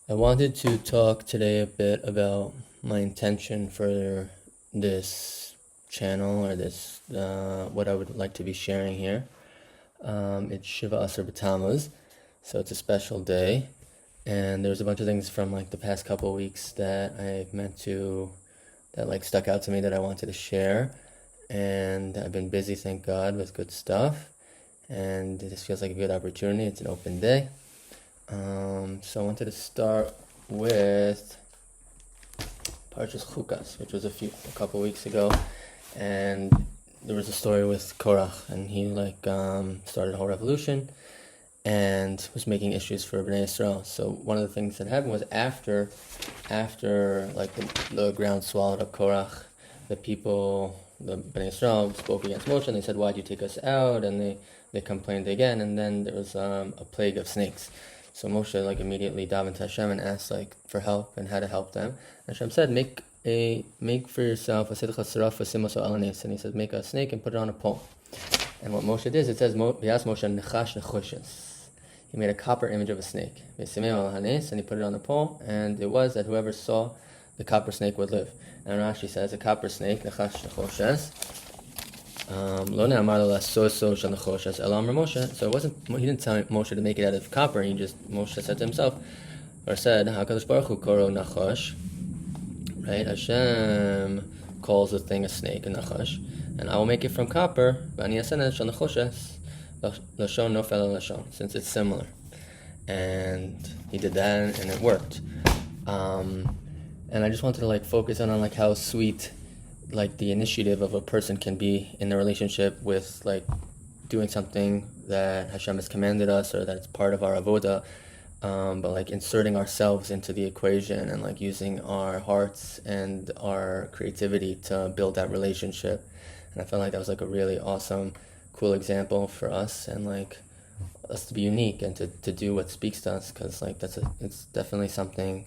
I wanted to talk today a bit about my intention for this channel or this what I would like to be sharing here. It's Shiva Asar B'Tammuz, so it's a special day, and there's a bunch of things from like the past couple of weeks that that stuck out to me that I wanted to share, and I've been busy, thank God, with good stuff, and this feels like a good opportunity. It's an open day. So I wanted to start with Parshas Chukas, which was a couple weeks ago, and there was a story with Korach, and he started a whole revolution and was making issues for Bnei Yisrael. So one of the things that happened was after like the ground swallowed up Korach, the Bnei Yisrael spoke against Moshe, and they said, "Why'd you take us out?" And they complained again, and then there was a plague of snakes. So Moshe immediately davened to Hashem and asked for help and how to help them. And Hashem said, make for yourself a sidcha saraf v'simoso alanis, and he said, make a snake and put it on a pole. And what Moshe did, it says, he asked Moshe nechash nechoshes. He made a copper image of a snake, and he put it on the pole, and it was that whoever saw the copper snake would live. And Rashi says a copper snake nechash nechoshes. So it wasn't, he didn't tell Moshe to make it out of copper. Moshe said to himself, or said, HaKadosh Baruch Hu koro nachash, right? Hashem calls the thing a snake, a nachash, and I will make it from copper, since it's similar. And he did that, and it worked. And I just wanted to focus on how sweet the initiative of a person can be in a relationship with doing something that Hashem has commanded us, or that it's part of our avoda, but inserting ourselves into the equation and using our hearts and our creativity to build that relationship. And I felt like that was a really awesome, cool example for us, and us to be unique and to do what speaks to us, because it's definitely something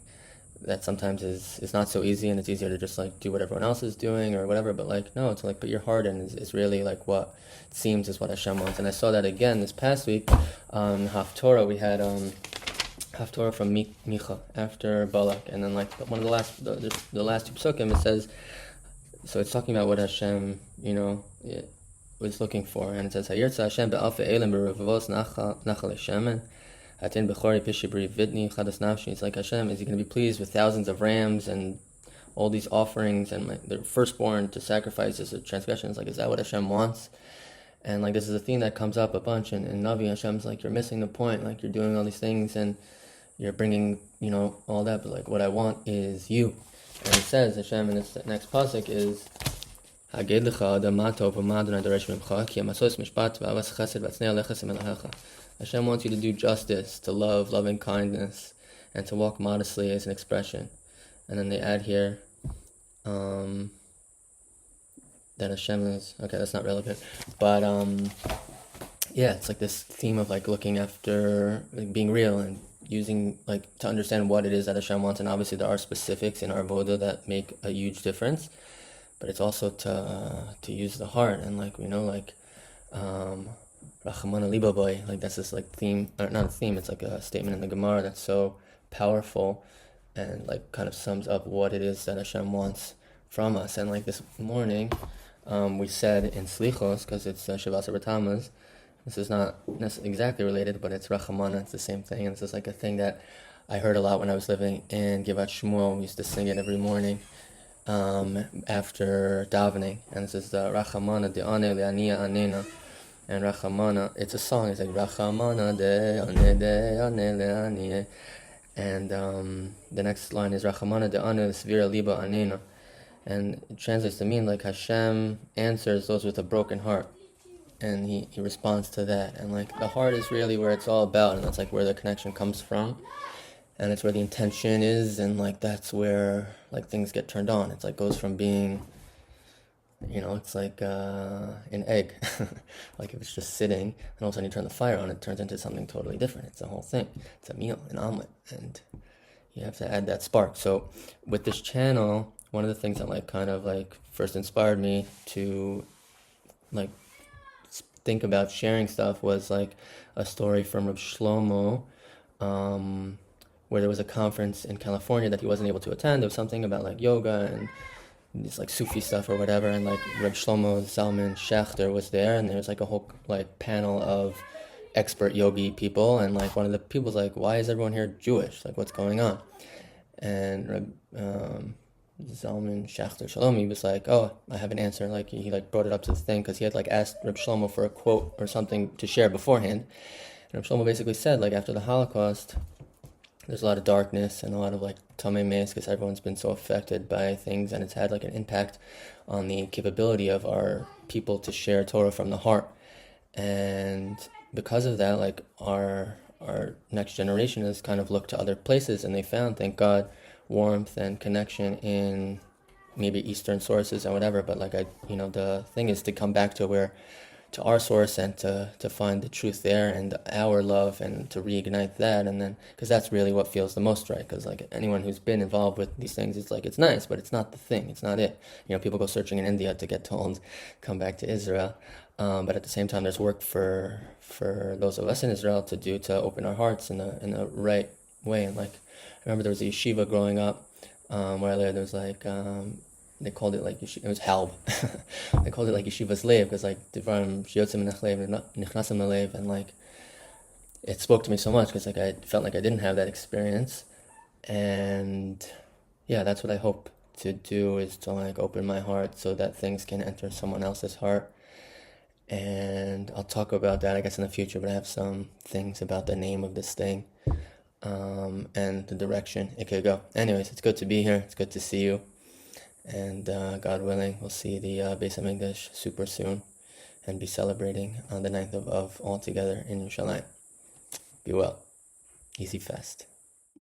that sometimes is not so easy, and it's easier to just do what everyone else is doing or whatever, but no, to put your heart in is really what it seems is what Hashem wants. And I saw that again this past week. Haftorah, we had Haftorah from Micha after Balak, and then one of the last two psukim, it says, so it's talking about what Hashem was looking for, and it says Hayirtza Hashem be'alfei elim berevavos nachal shemen. It's like, Hashem, is he going to be pleased with thousands of rams and all these offerings and their firstborn to sacrifice as a transgression? It's is that what Hashem wants? And this is a theme that comes up a bunch in Navi. Hashem's you're missing the point, you're doing all these things and you're bringing, all that, but what I want is you. And it says, Hashem in this next pasuk is, Hashem wants you to do justice, to love, loving kindness, and to walk modestly as an expression. And then they add here that Hashem is, okay, that's not relevant, but yeah, it's this theme of looking after, being real and using, to understand what it is that Hashem wants. And obviously there are specifics in our avoda that make a huge difference, but it's also to use the heart, and we know Rachamana Liba Boy, that's this theme, or not a theme, it's a statement in the Gemara that's so powerful and kind of sums up what it is that Hashem wants from us. And this morning, we said in Slichos, because it's Shiva Asar B'Tammuz, this is not exactly related, but it's Rachamana, it's the same thing, and this is a thing that I heard a lot when I was living in Givat Shmuel. We used to sing it every morning after davening, and this is the Rachamana de'ane le'aniya anena. And Rachamana, it's a song, it's Rachamana de'ane de'ane le'aniya. And the next line is Rachamana de'ane l'svira liba anena. And it translates to mean Hashem answers those with a broken heart, and he responds to that. And the heart is really where it's all about, and that's where the connection comes from, and it's where the intention is, and that's where things get turned on. It's goes from being, it's an egg. If it's just sitting, and all of a sudden you turn the fire on, it turns into something totally different. It's a whole thing. It's a meal, an omelet, and you have to add that spark. So with this channel, one of the things that first inspired me to think about sharing stuff was a story from Reb Shlomo, where there was a conference in California that he wasn't able to attend. There was something about like yoga and this like Sufi stuff or whatever, and like Reb Shlomo Zalman Schachter was there, and there was like a whole like panel of expert yogi people, and like one of the people's like, why is everyone here Jewish? Like, what's going on? And Reb Zalman Schachter Shalom, he was like, oh, I have an answer. Like he like brought it up to the thing because he had like asked Reb Shlomo for a quote or something to share beforehand. And Reb Shlomo basically said, like, after the Holocaust, there's a lot of darkness and a lot of like tamei meis because everyone's been so affected by things, and it's had like an impact on the capability of our people to share Torah from the heart. And because of that, like our next generation has kind of looked to other places, and they found, thank God, warmth and connection in maybe Eastern sources and whatever. But like the thing is to come back to our source and to find the truth there and our love and to reignite that, and then because that's really what feels the most right. Because like anyone who's been involved with these things, it's like it's nice, but it's not the thing. It's not it. People go searching in India to get told come back to Israel. But at the same time, there's work for those of us in Israel to do to open our hearts in the right way. And like I remember there was a yeshiva growing up where there was like they called it like it was halb. They called it like yeshiva's lev because like divram shiyotzim nechlev nichnasim nelev, and like it spoke to me so much because like I felt like I didn't have that experience, and yeah, that's what I hope to do, is to like open my heart so that things can enter someone else's heart. And I'll talk about that I guess in the future, but I have some things about the name of this thing and the direction it could go. Anyways, it's good to be here. It's good to see you. And God willing, we'll see the Beis HaMikdash super soon and be celebrating on the 9th of all together in Yerushalayim. Be well. Easy fast.